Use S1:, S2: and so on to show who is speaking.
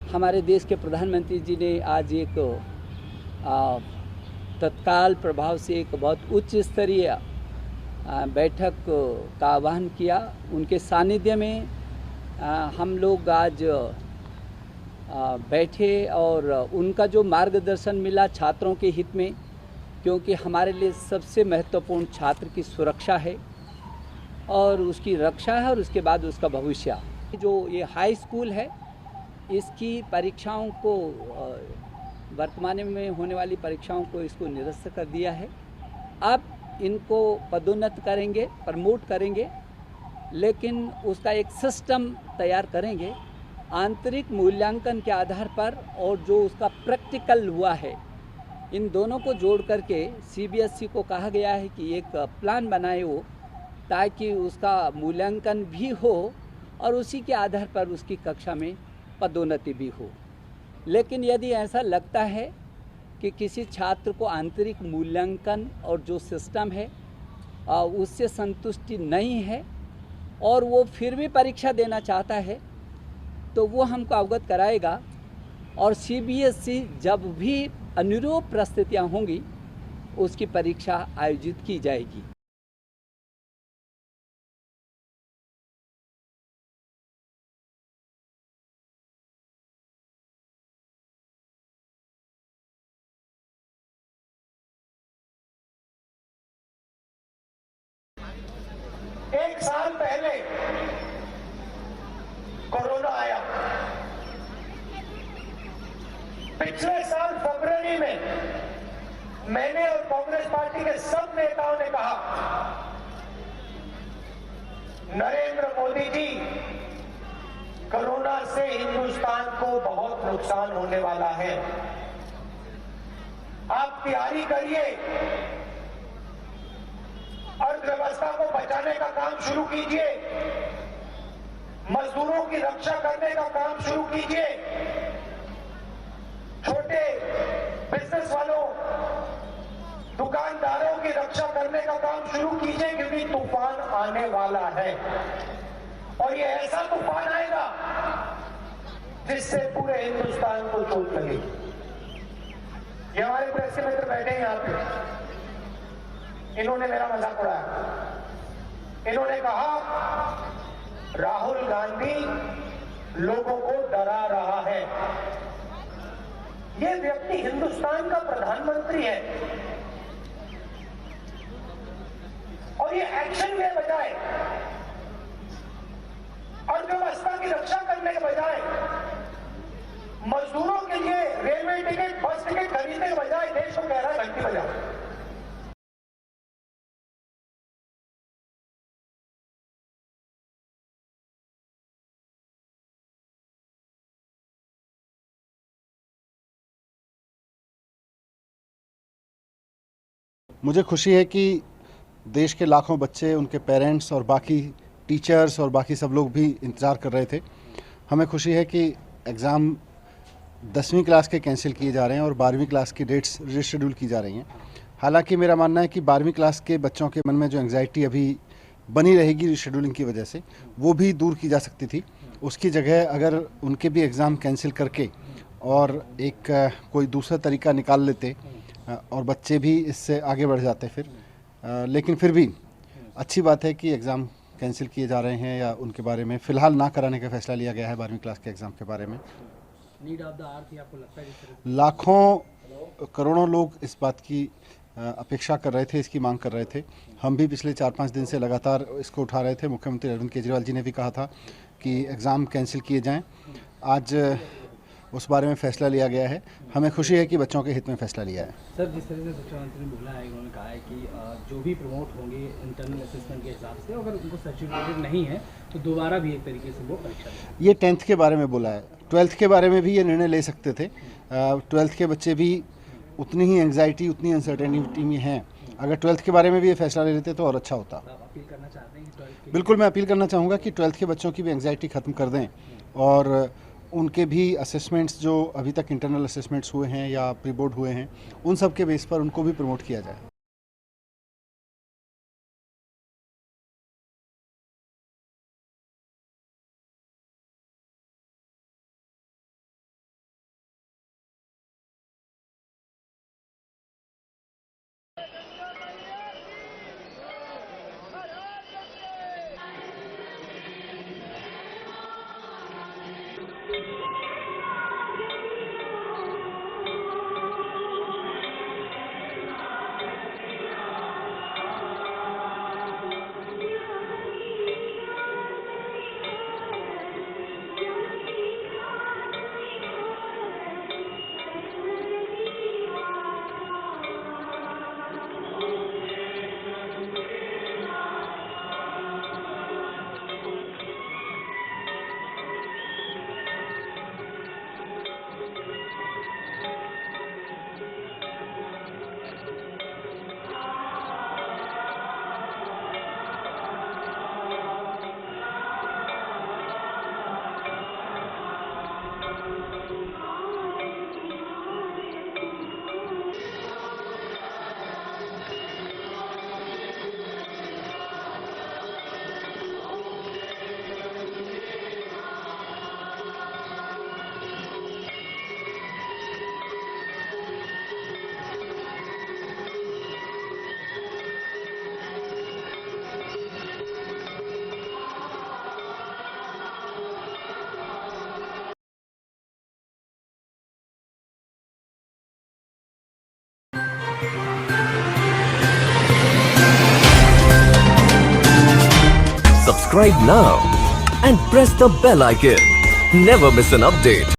S1: हमारे देश के प्रधानमंत्री जी ने आज एक तत्काल प्रभाव से एक बहुत उच्च स्तरीय बैठक का आह्वान किया। उनके सानिध्य में हम लोग आज बैठे और उनका जो मार्गदर्शन मिला छात्रों के हित में, क्योंकि हमारे लिए सबसे महत्वपूर्ण छात्र की सुरक्षा है और उसकी रक्षा है और उसके बाद उसका भविष्य। जो ये हाई स्कूल है, इसकी परीक्षाओं को वर्तमान में होने वाली परीक्षाओं को इसको निरस्त कर दिया है। अब इनको पदोन्नत करेंगे, प्रमोट करेंगे, लेकिन उसका एक सिस्टम तैयार करेंगे आंतरिक मूल्यांकन के आधार पर, और जो उसका प्रैक्टिकल हुआ है, इन दोनों को जोड़ करके सीबीएसई को कहा गया है कि एक प्लान बनाए वो, ताकि उसका मूल्यांकन भी हो और उसी के आधार पर उसकी कक्षा में पदोन्नति भी हो। लेकिन यदि ऐसा लगता है कि किसी छात्र को आंतरिक मूल्यांकन और जो सिस्टम है उससे संतुष्टि नहीं है और वो फिर भी परीक्षा देना चाहता है, तो वो हमको अवगत कराएगा और सीबीएसई जब भी अनुरूप परिस्थितियाँ होंगी उसकी परीक्षा आयोजित की जाएगी।
S2: एक साल पहले कोरोना आया। पिछले साल फरवरी में मैंने और कांग्रेस पार्टी के सब नेताओं ने कहा, नरेंद्र मोदी जी, कोरोना से हिंदुस्तान को बहुत नुकसान होने वाला है, आप तैयारी करिए, अर्थव्यवस्था को बचाने का काम शुरू कीजिए, मजदूरों की रक्षा करने का काम शुरू कीजिए, छोटे बिजनेस वालों, दुकानदारों की रक्षा करने का काम शुरू कीजिए, क्योंकि तूफान आने वाला है और ये ऐसा तूफान आएगा जिससे पूरे हिंदुस्तान को चोट लगेगी। ये हमारे प्रेस के मित्र बैठे हैं यहाँ पे, इन्होंने मेरा मजाक उड़ाया। इन्होंने कहा राहुल गांधी लोगों को डरा रहा है। ये व्यक्ति हिंदुस्तान का प्रधानमंत्री है और ये एक्शन के बजाय, अर्थव्यवस्था की रक्षा करने के बजाय, मजदूरों के लिए रेलवे टिकट, बस टिकट खरीदने के बजाय देश को कह रहा है घंटी बजाओ।
S3: मुझे खुशी है कि देश के लाखों बच्चे, उनके पेरेंट्स और बाकी टीचर्स और बाकी सब लोग भी इंतज़ार कर रहे थे। हमें खुशी है कि एग्ज़ाम 10वीं क्लास के कैंसिल किए जा रहे हैं और 12वीं क्लास की डेट्स रीशेड्यूल की जा रही हैं। हालांकि मेरा मानना है कि 12वीं क्लास के बच्चों के मन में जो एंग्जाइटी अभी बनी रहेगी रीशेड्यूलिंग की वजह से, वो भी दूर की जा सकती थी। उसकी जगह अगर उनके भी एग्ज़ाम कैंसिल करके और एक कोई दूसरा तरीका निकाल लेते और बच्चे भी इससे आगे बढ़ जाते फिर। लेकिन फिर भी अच्छी बात है कि एग्ज़ाम कैंसिल किए जा रहे हैं या उनके बारे में फ़िलहाल ना कराने का फैसला लिया गया है 12वीं क्लास के एग्ज़ाम के बारे में।
S1: नीड ऑफ द आवर थी, आपको लगता है?
S3: लाखों करोड़ों लोग इस बात की अपेक्षा कर रहे थे, इसकी मांग कर रहे थे। हम भी पिछले 4-5 दिन से लगातार इसको उठा रहे थे। मुख्यमंत्री अरविंद केजरीवाल जी ने भी कहा था कि एग्ज़ाम कैंसिल किए जाएं। आज उस बारे में फैसला लिया गया है। हमें खुशी है कि बच्चों के हित में फैसला लिया है।
S4: सर, जिस तरह से शिक्षा मंत्री ने बोला है, उन्होंने कहा है कि जो भी प्रमोट होंगे इंटरनल असेसमेंट के हिसाब से, अगर उनको सर्टिफिकेट नहीं है तो दोबारा भी एक तरीके से वो परीक्षा दें।
S3: ये 10th के बारे में बोला है। 12th के बारे में भी ये निर्णय ले सकते थे। 12th के बच्चे भी उतनी ही एंग्जाइटी, उतनी अनसर्टेनिटी में हैं। अगर 12th के बारे में भी ये फैसला ले लेते तो और अच्छा होता।
S4: आप अपील करना चाहते हैं कि 12th के?
S3: बिल्कुल, मैं अपील करना चाहूँगा कि 12th के बच्चों की भी एंग्जाइटी ख़त्म कर दें और उनके भी असेसमेंट्स जो अभी तक इंटरनल असेसमेंट्स हुए हैं या प्री बोर्ड हुए हैं, उन सब के बेस पर उनको भी प्रमोट किया जाए।
S5: subscribe now and press the bell icon. Never miss an update.